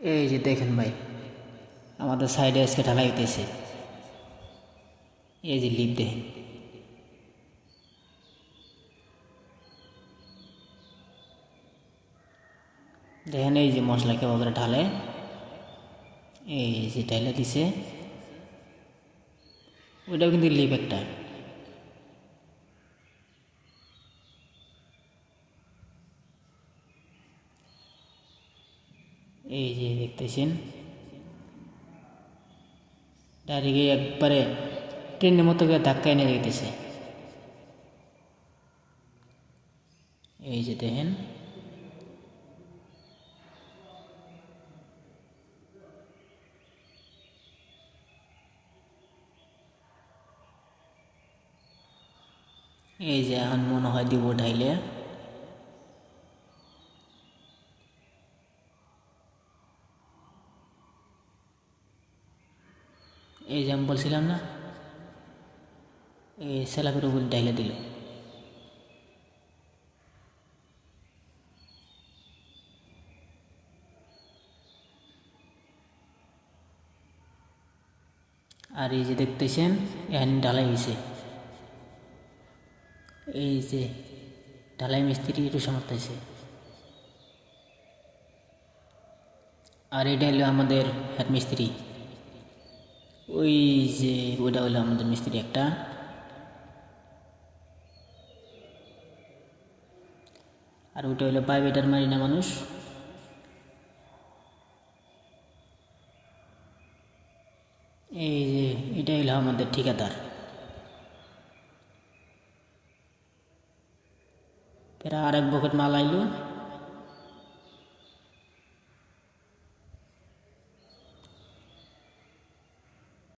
এই যে দেখেন ভাই, আমাদের সাইডে আজকে ঢালাই হইতেছে। এই যে লিপ দেখেন, দেখেন এই যে মশলা কেমন ঢালে, এই যে ঢালে দিছে। ওইটাও কিন্তু লিপ একটা। এই যে দেখতেছেন, ডাইরেক্ট একবারে ট্রেনের মতো করে ধাক্কা এনে দিতেছে। এই যে দেখেন, এই যে এখন মনে হয় দিব ঢাইলে। এই যে আমি বলছিলাম না, এই সেলাপের উপর ঢাইলে দিল। আর এই যে দেখতেছেন, এখানে ঢালাই হয়েছে। এই যে ঢালাই মিস্ত্রি একটু সামর্থ্য। আর এটা হলো আমাদের হেড মিস্ত্রি। ওই যে ওইটা হলো আমাদের মিস্ত্রি একটা। আর ওইটা হলো প্রাইভেটার মারিনা মানুষ। এই যে এটা হলো আমাদের ঠিকাদার। আর এক বকেট মাল আইলো।